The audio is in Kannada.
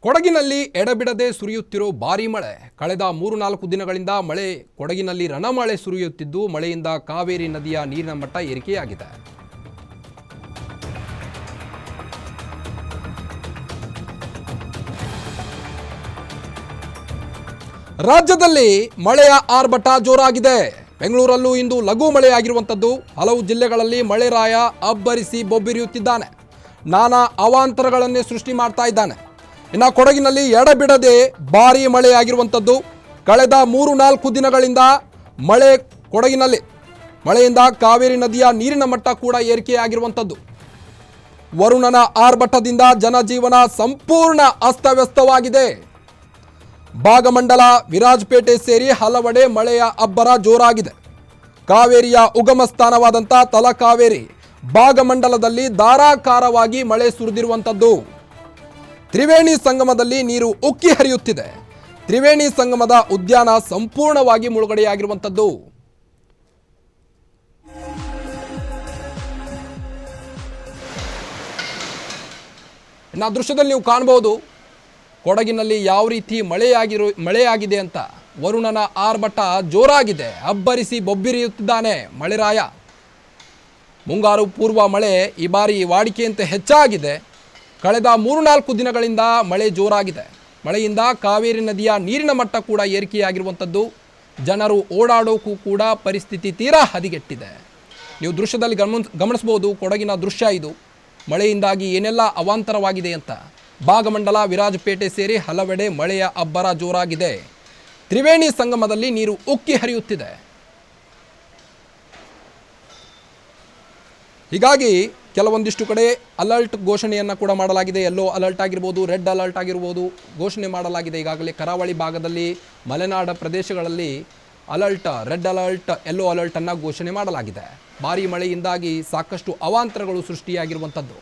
ಕೊಡಗಿನಲ್ಲಿ ಎಡಬಿಡದೆ ಸುರಿಯುತ್ತಿರೋ ಭಾರೀ ಮಳೆ. ಕಳೆದ 3-4 ದಿನಗಳಿಂದ ಕೊಡಗಿನಲ್ಲಿ ರಣಮಳೆ ಸುರಿಯುತ್ತಿದ್ದು ಮಳೆಯಿಂದ ಕಾವೇರಿ ನದಿಯ ನೀರಿನ ಮಟ್ಟ ಏರಿಕೆಯಾಗಿದೆ. ರಾಜ್ಯದಲ್ಲಿ ಮಳೆಯ ಆರ್ಭಟ ಜೋರಾಗಿದೆ. ಬೆಂಗಳೂರಲ್ಲೂ ಇಂದು ಲಘು ಮಳೆಯಾಗಿರುವಂಥದ್ದು. ಹಲವು ಜಿಲ್ಲೆಗಳಲ್ಲಿ ಮಳೆರಾಯ ಅಬ್ಬರಿಸಿ ಬೊಬ್ಬಿರಿಯುತ್ತಿದ್ದಾನೆ. ನಾನಾ ಅವಾಂತರಗಳನ್ನೇ ಸೃಷ್ಟಿ ಮಾಡ್ತಾ ಇದ್ದಾನೆ. ಇನ್ನು ಕೊಡಗಿನಲ್ಲಿ ಎಡಬಿಡದೆ ಭಾರೀ ಮಳೆಯಾಗಿರುವಂಥದ್ದು. ಕಳೆದ 3-4 ದಿನಗಳಿಂದ ಕೊಡಗಿನಲ್ಲಿ ಮಳೆಯಿಂದ ಕಾವೇರಿ ನದಿಯ ನೀರಿನ ಮಟ್ಟ ಕೂಡ ಏರಿಕೆಯಾಗಿರುವಂಥದ್ದು. ವರುಣನ ಆರ್ಭಟದಿಂದ ಜನಜೀವನ ಸಂಪೂರ್ಣ ಅಸ್ತವ್ಯಸ್ತವಾಗಿದೆ. ಭಾಗಮಂಡಲ, ವಿರಾಜಪೇಟೆ ಸೇರಿ ಹಲವೆಡೆ ಮಳೆಯ ಅಬ್ಬರ ಜೋರಾಗಿದೆ. ಕಾವೇರಿಯ ಉಗಮ ಸ್ಥಾನವಾದಂಥ ತಲಕಾವೇರಿ ಭಾಗಮಂಡಲದಲ್ಲಿ ಧಾರಾಕಾರವಾಗಿ ಮಳೆ ಸುರಿದಿರುವಂಥದ್ದು. ತ್ರಿವೇಣಿ ಸಂಗಮದಲ್ಲಿ ನೀರು ಉಕ್ಕಿ ಹರಿಯುತ್ತಿದೆ. ತ್ರಿವೇಣಿ ಸಂಗಮದ ಉದ್ಯಾನ ಸಂಪೂರ್ಣವಾಗಿ ಮುಳುಗಡೆಯಾಗಿರುವಂಥದ್ದು. ಇನ್ನು ದೃಶ್ಯದಲ್ಲಿ ನೀವು ಕಾಣಬಹುದು ಕೊಡಗಿನಲ್ಲಿ ಯಾವ ರೀತಿ ಮಳೆಯಾಗಿದೆ ಅಂತ. ವರುಣನ ಆರ್ಭಟ ಜೋರಾಗಿದೆ. ಅಬ್ಬರಿಸಿ ಬೊಬ್ಬಿರಿಯುತ್ತಿದ್ದಾನೆ ಮಳೆರಾಯ. ಮುಂಗಾರು ಪೂರ್ವ ಮಳೆ ಈ ಬಾರಿ ವಾಡಿಕೆಯಂತೆ ಹೆಚ್ಚಾಗಿದೆ. ಕಳೆದ 3-4 ದಿನಗಳಿಂದ ಮಳೆ ಜೋರಾಗಿದೆ. ಮಳೆಯಿಂದ ಕಾವೇರಿ ನದಿಯ ನೀರಿನ ಮಟ್ಟ ಕೂಡ ಏರಿಕೆಯಾಗಿರುವಂಥದ್ದು. ಜನರು ಓಡಾಡೋಕ್ಕೂ ಕೂಡ ಪರಿಸ್ಥಿತಿ ತೀರಾ ಹದಗೆಟ್ಟಿದೆ. ನೀವು ದೃಶ್ಯದಲ್ಲಿ ಗಮನಿಸಬಹುದು. ಕೊಡಗಿನ ದೃಶ್ಯ ಇದು. ಮಳೆಯಿಂದಾಗಿ ಏನೆಲ್ಲ ಅವಾಂತರವಾಗಿದೆ ಅಂತ. ಭಾಗಮಂಡಲ, ವಿರಾಜಪೇಟೆ ಸೇರಿ ಹಲವೆಡೆ ಮಳೆಯ ಅಬ್ಬರ ಜೋರಾಗಿದೆ. ತ್ರಿವೇಣಿ ಸಂಗಮದಲ್ಲಿ ನೀರು ಉಕ್ಕಿ ಹರಿಯುತ್ತಿದೆ. ಹೀಗಾಗಿ ಕೆಲವೊಂದಿಷ್ಟು ಕಡೆ ಅಲರ್ಟ್ ಘೋಷಣೆಯನ್ನು ಕೂಡ ಮಾಡಲಾಗಿದೆ. ಯೆಲ್ಲೋ ಅಲರ್ಟ್ ಆಗಿರ್ಬೋದು, ರೆಡ್ ಅಲರ್ಟ್ ಆಗಿರ್ಬೋದು, ಘೋಷಣೆ ಮಾಡಲಾಗಿದೆ. ಈಗಾಗಲೇ ಕರಾವಳಿ ಭಾಗದಲ್ಲಿ, ಮಲೆನಾಡ ಪ್ರದೇಶಗಳಲ್ಲಿ ಅಲರ್ಟ್, ರೆಡ್ ಅಲರ್ಟ್, ಯೆಲ್ಲೋ ಅಲರ್ಟನ್ನು ಘೋಷಣೆ ಮಾಡಲಾಗಿದೆ. ಭಾರೀ ಮಳೆಯಿಂದಾಗಿ ಸಾಕಷ್ಟು ಅವಾಂತರಗಳು ಸೃಷ್ಟಿಯಾಗಿರುವಂಥದ್ದು.